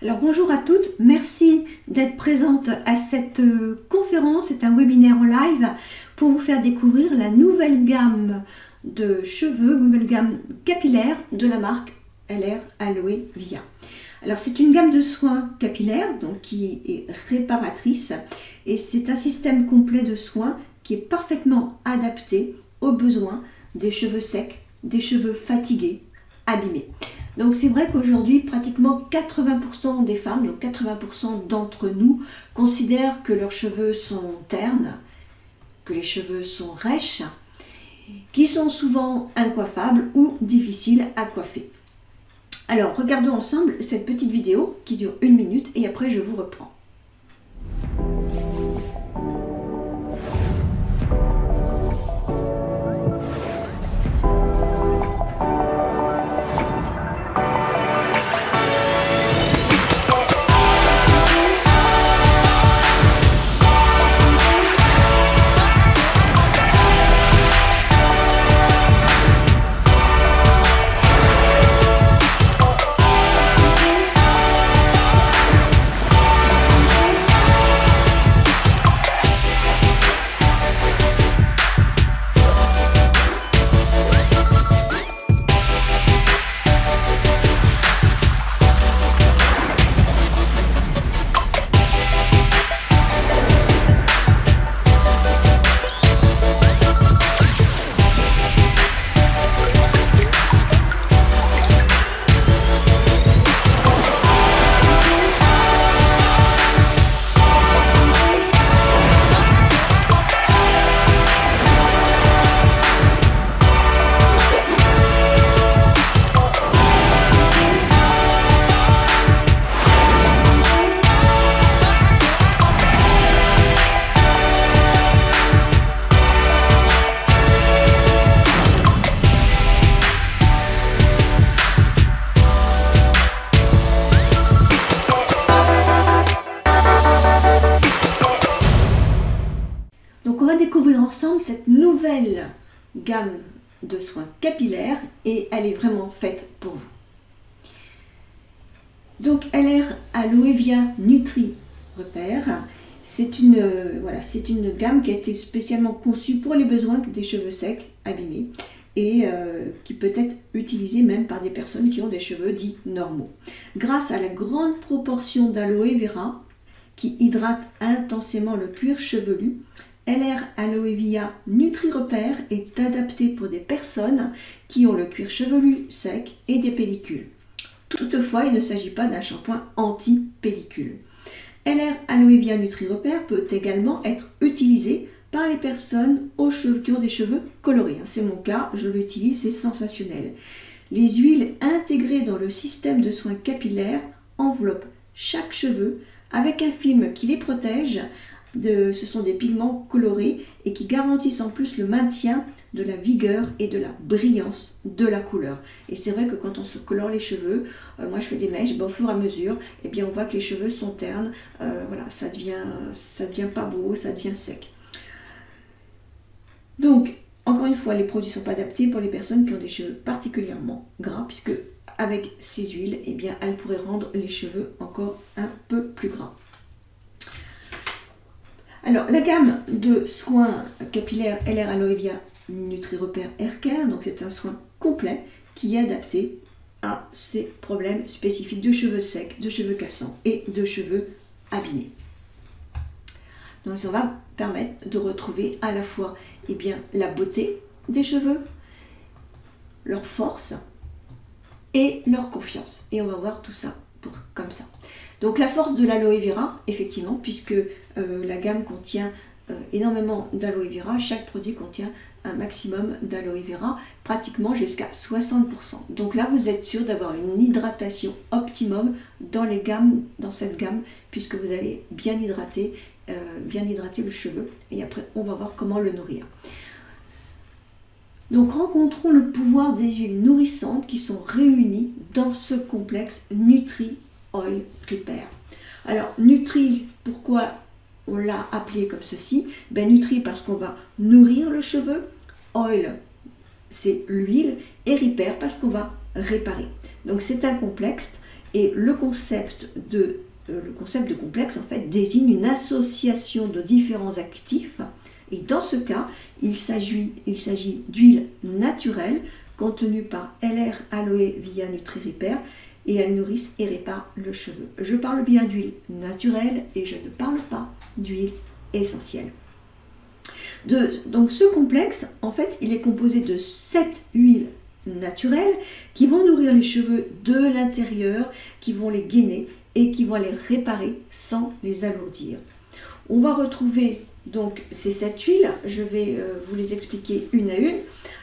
Alors bonjour à toutes, merci d'être présente à cette conférence, c'est un webinaire en live pour vous faire découvrir la nouvelle gamme de cheveux, nouvelle gamme capillaire de la marque LR Aloe Via. Alors c'est une gamme de soins capillaires donc qui est réparatrice et c'est un système complet de soins qui est parfaitement adapté aux besoins des cheveux secs, des cheveux fatigués, abîmés. Donc c'est vrai qu'aujourd'hui, pratiquement 80% des femmes, donc 80% d'entre nous, considèrent que leurs cheveux sont ternes, que les cheveux sont rêches, qui sont souvent incoiffables ou difficiles à coiffer. Alors regardons ensemble cette petite vidéo qui dure 1 minute et après je vous reprends. Donc on va découvrir ensemble cette nouvelle gamme de soins capillaires et elle est vraiment faite pour vous. Donc LR Aloe Via Nutri Repair, c'est une gamme qui a été spécialement conçue pour les besoins des cheveux secs, abîmés et qui peut être utilisée même par des personnes qui ont des cheveux dits normaux. Grâce à la grande proportion d'aloe vera qui hydrate intensément le cuir chevelu, LR Aloe Via Nutri Repair est adapté pour des personnes qui ont le cuir chevelu sec et des pellicules. Toutefois, il ne s'agit pas d'un shampoing anti-pellicule. LR Aloe Via Nutri Repair peut également être utilisé par les personnes qui ont des cheveux colorés. C'est mon cas, je l'utilise, c'est sensationnel. Les huiles intégrées dans le système de soins capillaires enveloppent chaque cheveu avec un film qui les protège. Ce sont des pigments colorés et qui garantissent en plus le maintien de la vigueur et de la brillance de la couleur. Et c'est vrai que quand on se colore les cheveux, moi je fais des mèches, au fur et à mesure, on voit que les cheveux sont ternes, ça devient pas beau, ça devient sec. Donc, encore une fois, les produits ne sont pas adaptés pour les personnes qui ont des cheveux particulièrement gras, puisque avec ces huiles, elles pourraient rendre les cheveux encore un peu plus gras. Alors, la gamme de soins capillaires LR Aloe Via Nutri Repair Hair Care, donc c'est un soin complet qui est adapté à ces problèmes spécifiques de cheveux secs, de cheveux cassants et de cheveux abîmés. Donc ça va permettre de retrouver à la fois la beauté des cheveux, leur force et leur confiance. Et on va voir tout ça comme ça. Donc la force de l'aloe vera, effectivement, puisque la gamme contient énormément d'aloe vera, chaque produit contient un maximum d'aloe vera, pratiquement jusqu'à 60%. Donc là, vous êtes sûr d'avoir une hydratation optimum dans cette gamme, puisque vous allez bien hydrater le cheveu. Et après, on va voir comment le nourrir. Donc rencontrons le pouvoir des huiles nourrissantes qui sont réunies dans ce complexe Nutri Oil Repair. Alors Nutri, pourquoi on l'a appelé comme ceci? Nutri parce qu'on va nourrir le cheveu, Oil c'est l'huile, et Repair parce qu'on va réparer. Donc c'est un complexe Et le concept de complexe, en fait, désigne une association de différents actifs. Et dans ce cas, il s'agit d'huiles naturelles contenues par LR Aloe Via Nutri Repair, et elles nourrissent et réparent le cheveu. Je parle bien d'huile naturelle et je ne parle pas d'huile essentielle. Donc ce complexe, en fait, il est composé de 7 huiles naturelles qui vont nourrir les cheveux de l'intérieur, qui vont les gainer et qui vont les réparer sans les alourdir. On va retrouver donc ces 7 huiles, je vais vous les expliquer une à une.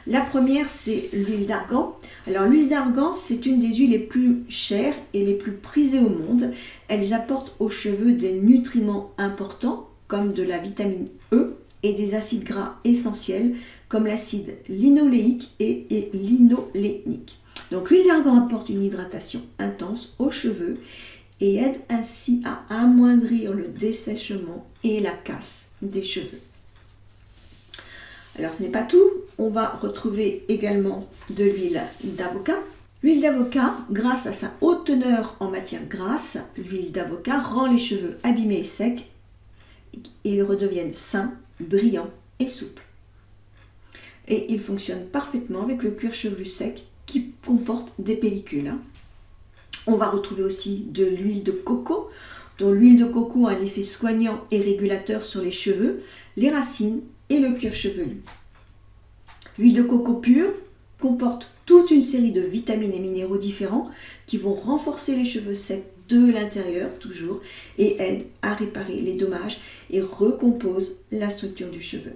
La première, c'est l'huile d'argan. Alors l'huile d'argan, c'est une des huiles les plus chères et les plus prisées au monde. Elles apportent aux cheveux des nutriments importants comme de la vitamine E et des acides gras essentiels comme l'acide linoléique et linolénique. Donc l'huile d'argan apporte une hydratation intense aux cheveux et aide ainsi à amoindrir le dessèchement et la casse des cheveux. Alors ce n'est pas tout, on va retrouver également de l'huile d'avocat. L'huile d'avocat, grâce à sa haute teneur en matière grasse, l'huile d'avocat rend les cheveux abîmés et secs et ils redeviennent sains, brillants et souples. Et il fonctionne parfaitement avec le cuir chevelu sec qui comporte des pellicules. On va retrouver aussi de l'huile de coco, dont l'huile de coco a un effet soignant et régulateur sur les cheveux, les racines et le cuir chevelu. L'huile de coco pure comporte toute une série de vitamines et minéraux différents qui vont renforcer les cheveux secs de l'intérieur toujours et aident à réparer les dommages et recomposent la structure du cheveu.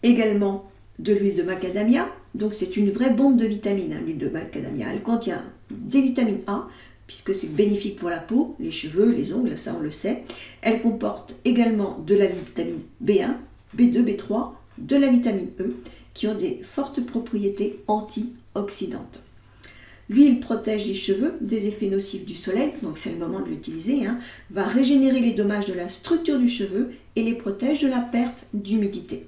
Également de l'huile de macadamia, donc c'est une vraie bombe de vitamines, l'huile de macadamia. Elle contient des vitamines A, puisque c'est bénéfique pour la peau, les cheveux, les ongles, ça on le sait. Elle comporte également de la vitamine B1, B2, B3, de la vitamine E, qui ont des fortes propriétés antioxydantes. L'huile protège les cheveux des effets nocifs du soleil, donc c'est le moment de l'utiliser, va régénérer les dommages de la structure du cheveu et les protège de la perte d'humidité.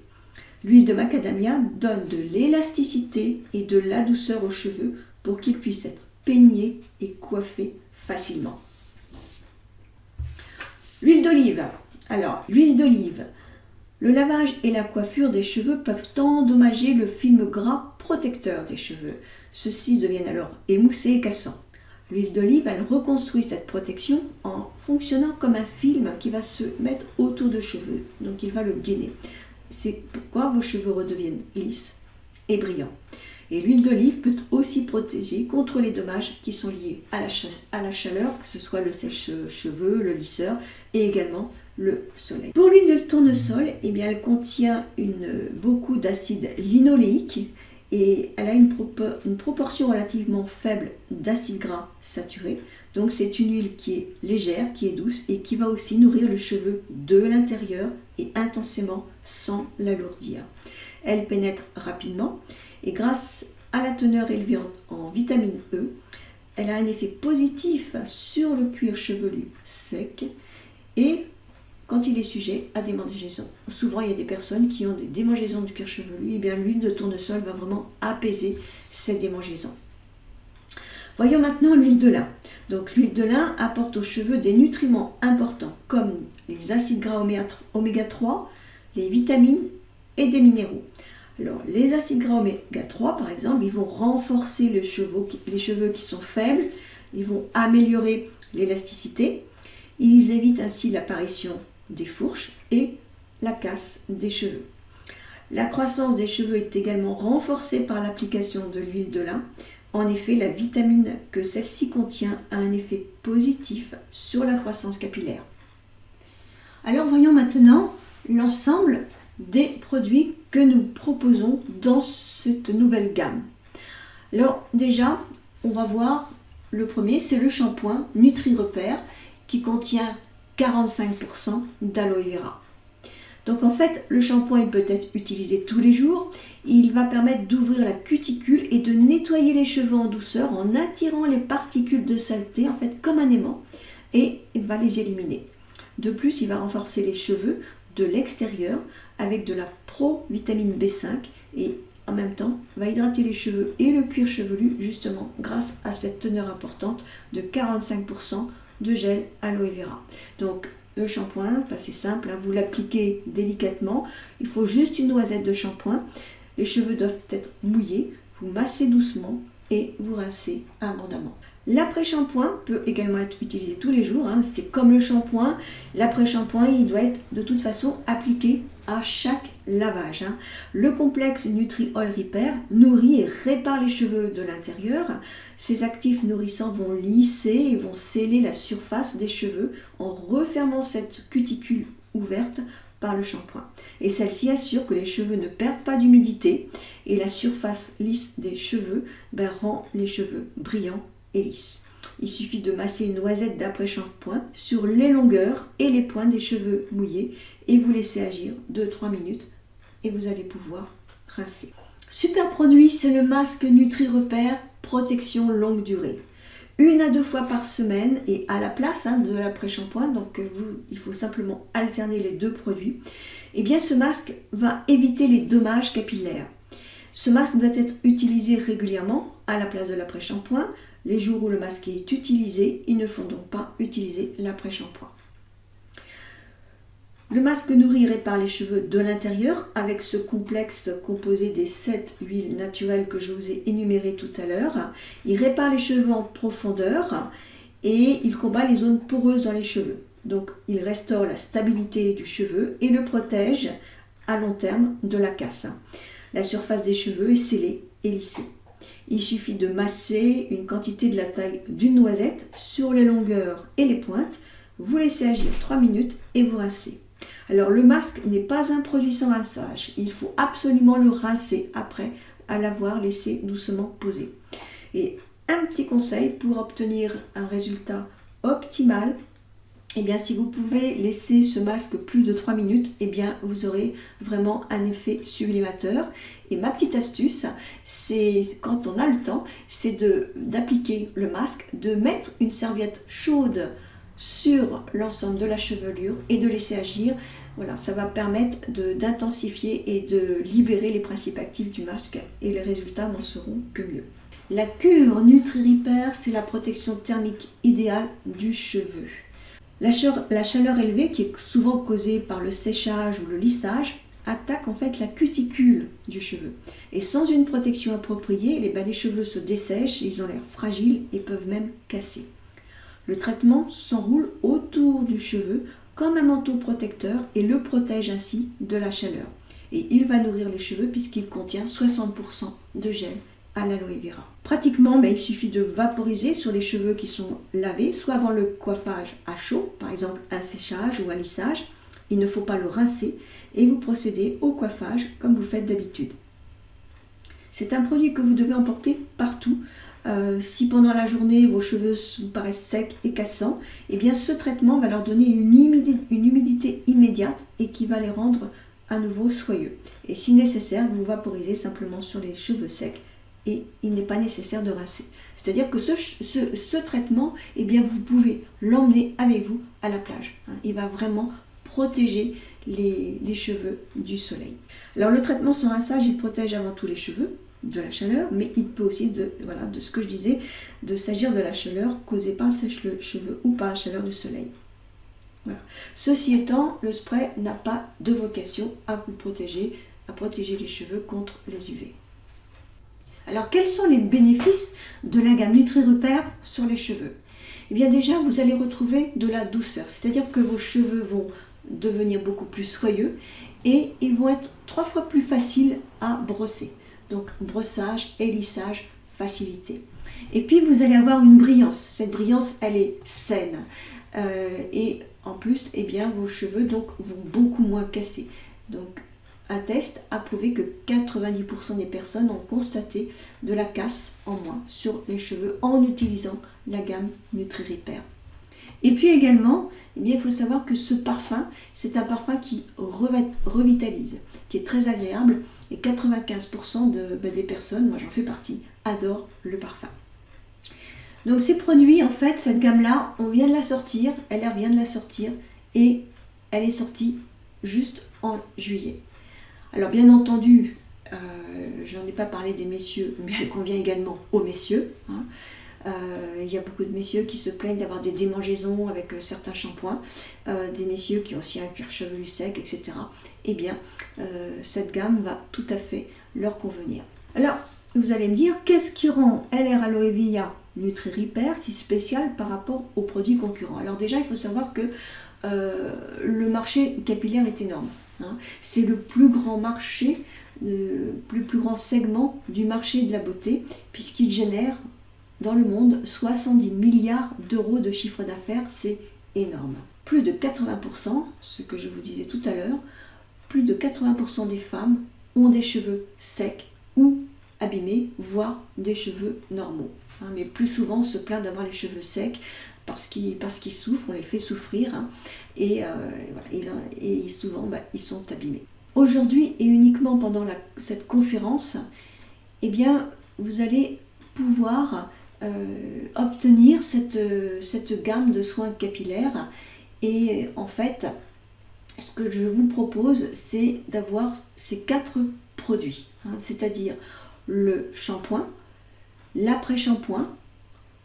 L'huile de macadamia donne de l'élasticité et de la douceur aux cheveux pour qu'ils puissent être peignés et coiffés facilement. L'huile d'olive. Alors, l'huile d'olive. Le lavage et la coiffure des cheveux peuvent endommager le film gras protecteur des cheveux. Ceux-ci deviennent alors émoussés et cassants. L'huile d'olive, elle reconstruit cette protection en fonctionnant comme un film qui va se mettre autour de cheveux. Donc, il va le gainer. C'est pourquoi vos cheveux redeviennent lisses et brillants. Et l'huile d'olive peut aussi protéger contre les dommages qui sont liés à la chaleur, que ce soit le sèche-cheveux, le lisseur et également le soleil. Pour l'huile de tournesol, eh bien, elle contient beaucoup d'acide linoléique et elle a une proportion relativement faible d'acides gras saturés. Donc c'est une huile qui est légère, qui est douce et qui va aussi nourrir le cheveu de l'intérieur et intensément sans l'alourdir. Elle pénètre rapidement et grâce à la teneur élevée en vitamine E, elle a un effet positif sur le cuir chevelu sec et quand il est sujet à démangeaisons. Souvent, il y a des personnes qui ont des démangeaisons du cuir chevelu, et bien l'huile de tournesol va vraiment apaiser ces démangeaisons. Voyons maintenant l'huile de lin. Donc l'huile de lin apporte aux cheveux des nutriments importants comme les acides gras oméga 3, les vitamines et des minéraux. Alors les acides gras oméga 3 par exemple, ils vont renforcer les cheveux qui sont faibles, ils vont améliorer l'élasticité, ils évitent ainsi l'apparition des fourches et la casse des cheveux. La croissance des cheveux est également renforcée par l'application de l'huile de lin. En effet, la vitamine que celle-ci contient a un effet positif sur la croissance capillaire. Alors voyons maintenant l'ensemble des produits que nous proposons dans cette nouvelle gamme. Alors déjà, on va voir le premier, c'est le shampoing Nutri Repair qui contient 45% d'aloe vera. Donc en fait, le shampoing il peut être utilisé tous les jours. Il va permettre d'ouvrir la cuticule et de nettoyer les cheveux en douceur en attirant les particules de saleté, en fait comme un aimant, et il va les éliminer. De plus, il va renforcer les cheveux de l'extérieur avec de la pro-vitamine B5 et en même temps, va hydrater les cheveux et le cuir chevelu justement grâce à cette teneur importante de 45% de gel aloe vera. Donc le shampoing, c'est simple, hein, vous l'appliquez délicatement, il faut juste une noisette de shampoing, les cheveux doivent être mouillés, vous massez doucement et vous rincez abondamment. L'après-shampoing peut également être utilisé tous les jours, hein. C'est comme le shampoing, l'après-shampoing il doit être de toute façon appliqué à chaque lavage, hein. Le complexe Nutri Oil Repair nourrit et répare les cheveux de l'intérieur. Ces actifs nourrissants vont lisser et vont sceller la surface des cheveux en refermant cette cuticule ouverte par le shampoing. Et celle-ci assure que les cheveux ne perdent pas d'humidité et la surface lisse des cheveux rend les cheveux brillants et lisses. Il suffit de masser une noisette d'après-shampoing sur les longueurs et les points des cheveux mouillés et vous laissez agir 2-3 minutes et vous allez pouvoir rincer. Super produit, c'est le masque Nutri Repair Protection Longue Durée. 1 à 2 fois par semaine et à la place de l'après-shampoing, donc il faut simplement alterner les deux produits. Et bien ce masque va éviter les dommages capillaires. Ce masque doit être utilisé régulièrement à la place de l'après-shampoing. Les jours où le masque est utilisé, il ne faut donc pas utiliser l'après-shampoing. Le masque nourrit et répare les cheveux de l'intérieur avec ce complexe composé des 7 huiles naturelles que je vous ai énumérées tout à l'heure. Il répare les cheveux en profondeur et il combat les zones poreuses dans les cheveux. Donc il restaure la stabilité du cheveu et le protège à long terme de la casse. La surface des cheveux est scellée et lissée. Il suffit de masser une quantité de la taille d'une noisette sur les longueurs et les pointes. Vous laissez agir 3 minutes et vous rincez. Alors le masque n'est pas un produit sans rinçage. Il faut absolument le rincer après à l'avoir laissé doucement poser. Et un petit conseil pour obtenir un résultat optimal, eh bien, si vous pouvez laisser ce masque plus de 3 minutes, eh bien, vous aurez vraiment un effet sublimateur. Et ma petite astuce, c'est quand on a le temps, c'est d'appliquer le masque, de mettre une serviette chaude sur l'ensemble de la chevelure et de laisser agir. Voilà, ça va permettre d'intensifier et de libérer les principes actifs du masque et les résultats n'en seront que mieux. La cure Nutri Repair, c'est la protection thermique idéale du cheveu. La chaleur élevée, qui est souvent causée par le séchage ou le lissage, attaque en fait la cuticule du cheveu. Et sans une protection appropriée, les cheveux se dessèchent, ils ont l'air fragiles et peuvent même casser. Le traitement s'enroule autour du cheveu comme un manteau protecteur et le protège ainsi de la chaleur. Et il va nourrir les cheveux puisqu'il contient 60% de gel à l'aloe vera. Pratiquement, il suffit de vaporiser sur les cheveux qui sont lavés, soit avant le coiffage à chaud, par exemple un séchage ou un lissage. Il ne faut pas le rincer et vous procédez au coiffage comme vous faites d'habitude. C'est un produit que vous devez emporter partout. Si pendant la journée vos cheveux vous paraissent secs et cassants, eh bien ce traitement va leur donner une humidité immédiate et qui va les rendre à nouveau soyeux. Et si nécessaire, vous vaporisez simplement sur les cheveux secs et il n'est pas nécessaire de rincer. C'est-à-dire que ce traitement, eh bien vous pouvez l'emmener avec vous à la plage. Il va vraiment protéger les cheveux du soleil. Alors le traitement sans rinçage, il protège avant tout les cheveux de la chaleur, mais il peut aussi, de ce que je disais, de s'agir de la chaleur causée par le sèche-cheveux ou par la chaleur du soleil. Voilà. Ceci étant, le spray n'a pas de vocation à vous protéger, à protéger les cheveux contre les UV. Alors quels sont les bénéfices de la gamme Nutri Repair sur les cheveux? Eh bien déjà, vous allez retrouver de la douceur, c'est-à-dire que vos cheveux vont devenir beaucoup plus soyeux et ils vont être 3 fois plus faciles à brosser. Donc brossage et lissage facilité. Et puis vous allez avoir une brillance. Cette brillance, elle est saine. Et en plus, eh bien, vos cheveux donc, vont beaucoup moins casser. Donc un test a prouvé que 90% des personnes ont constaté de la casse en moins sur les cheveux en utilisant la gamme Nutri Repair. Et puis également, eh bien, il faut savoir que ce parfum, c'est un parfum qui revitalise, qui est très agréable et 95% des personnes, moi j'en fais partie, adorent le parfum. Donc ces produits, en fait, cette gamme-là, on vient de la sortir, LR vient de la sortir et elle est sortie juste en juillet. Alors bien entendu, j'en ai pas parlé des messieurs, mais elle convient également aux messieurs. Hein. Il y a beaucoup de messieurs qui se plaignent d'avoir des démangeaisons avec certains shampoings, des messieurs qui ont aussi un cuir chevelu sec, etc. Eh bien, cette gamme va tout à fait leur convenir. Alors, vous allez me dire, qu'est-ce qui rend LR Aloe Via Nutri Repair si spécial par rapport aux produits concurrents? Alors déjà, il faut savoir que le marché capillaire est énorme. Hein. C'est le plus grand marché, le plus grand segment du marché de la beauté, puisqu'il génère dans le monde 70 milliards d'euros de chiffre d'affaires, c'est énorme. Plus de 80%, ce que je vous disais tout à l'heure, plus de 80% des femmes ont des cheveux secs ou abîmés, voire des cheveux normaux. Hein, mais plus souvent, on se plaint d'avoir les cheveux secs parce qu'ils souffrent, on les fait souffrir, hein, et souvent, ils sont abîmés. Aujourd'hui, et uniquement pendant cette conférence, eh bien, vous allez pouvoir obtenir cette gamme de soins capillaires. Et en fait, ce que je vous propose, c'est d'avoir ces 4 produits, hein, c'est-à-dire le shampoing, l'après-shampoing,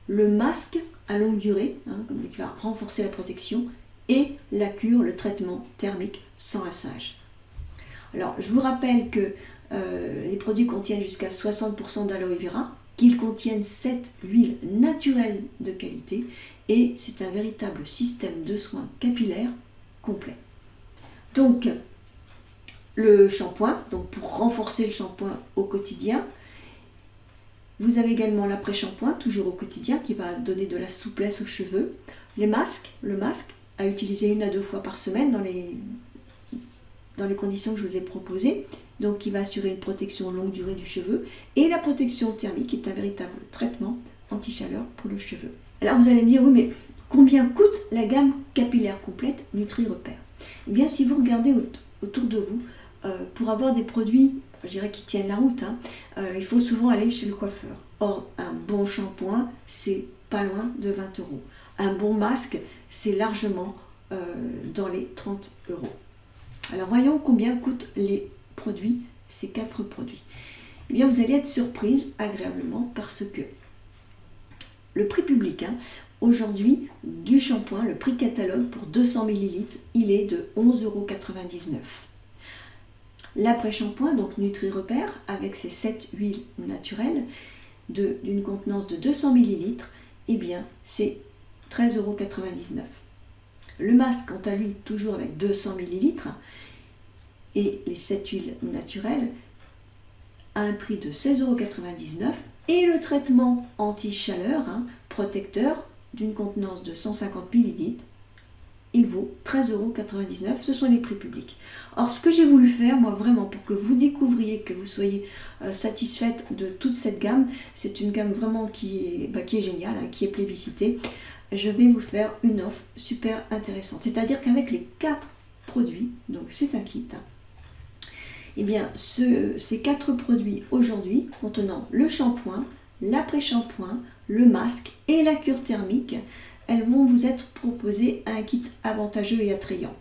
le masque à longue durée, hein, qui va renforcer la protection, et la cure, le traitement thermique sans rinçage. Alors, je vous rappelle que les produits contiennent jusqu'à 60% d'aloe vera, qu'ils contiennent 7 huiles naturelles de qualité, et c'est un véritable système de soins capillaires complet. Donc, le shampoing, donc pour renforcer le shampoing au quotidien. Vous avez également l'après-shampoing, toujours au quotidien, qui va donner de la souplesse aux cheveux. Le masque à utiliser 1 à 2 fois par semaine dans les conditions que je vous ai proposées, donc qui va assurer une protection longue durée du cheveu, et la protection thermique, qui est un véritable traitement anti-chaleur pour le cheveu. Alors vous allez me dire, oui, mais combien coûte la gamme capillaire complète Nutri Repair? Eh bien, si vous regardez autour de vous, pour avoir des produits, je dirais, qui tiennent la route, hein, il faut souvent aller chez le coiffeur. Or, un bon shampoing, c'est pas loin de 20 €. Un bon masque, c'est largement dans les 30 €. Alors, voyons combien coûtent les produits, ces 4 produits. Eh bien, vous allez être surprise agréablement parce que le prix public, hein, aujourd'hui, du shampoing, le prix catalogue pour 200 ml, il est de 11,99 €. L'après-shampoing, donc Nutri Repair, avec ses 7 huiles naturelles d'une contenance de 200 ml, eh bien, c'est 13,99 €. Le masque, quant à lui, toujours avec 200 ml, et les 7 huiles naturelles, à un prix de 16,99 €. Et le traitement anti-chaleur, hein, protecteur, d'une contenance de 150 ml, il vaut 13,99 €. Ce sont les prix publics. Or, ce que j'ai voulu faire, moi, vraiment, pour que vous découvriez, que vous soyez satisfaite de toute cette gamme, c'est une gamme vraiment qui est géniale, hein, qui est plébiscitée. Je vais vous faire une offre super intéressante. C'est-à-dire qu'avec les 4 produits, donc c'est un kit, hein, eh bien, ces 4 produits aujourd'hui, contenant le shampoing, l'après-shampoing, le masque et la cure thermique, elles vont vous être proposées à un kit avantageux et attrayant.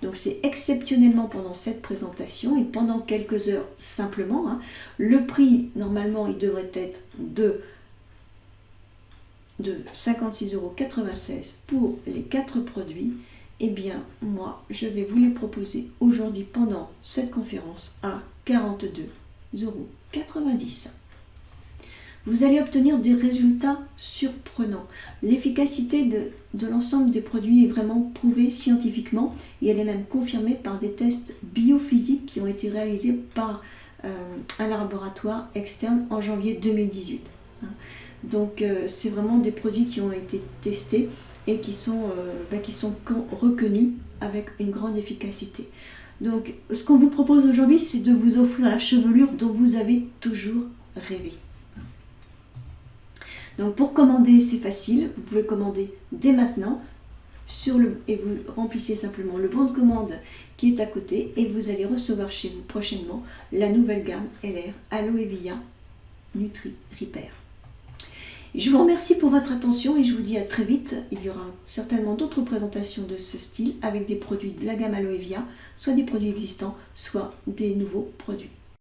Donc c'est exceptionnellement pendant cette présentation et pendant quelques heures simplement, hein. Le prix, normalement, il devrait être de 56,96 € pour les 4 produits. Eh bien, moi, je vais vous les proposer aujourd'hui pendant cette conférence à 42,90 €. Vous allez obtenir des résultats surprenants. L'efficacité de l'ensemble des produits est vraiment prouvée scientifiquement et elle est même confirmée par des tests biophysiques qui ont été réalisés par un laboratoire externe en janvier 2018. Donc c'est vraiment des produits qui ont été testés et qui sont reconnus avec une grande efficacité. Donc ce qu'on vous propose aujourd'hui, c'est de vous offrir la chevelure dont vous avez toujours rêvé. Donc pour commander, c'est facile, vous pouvez commander dès maintenant et vous remplissez simplement le bon de commande qui est à côté et vous allez recevoir chez vous prochainement la nouvelle gamme LR Aloe Via Nutri Repair. Je vous remercie pour votre attention et je vous dis à très vite. Il y aura certainement d'autres présentations de ce style avec des produits de la gamme Aloe Via, soit des produits existants, soit des nouveaux produits.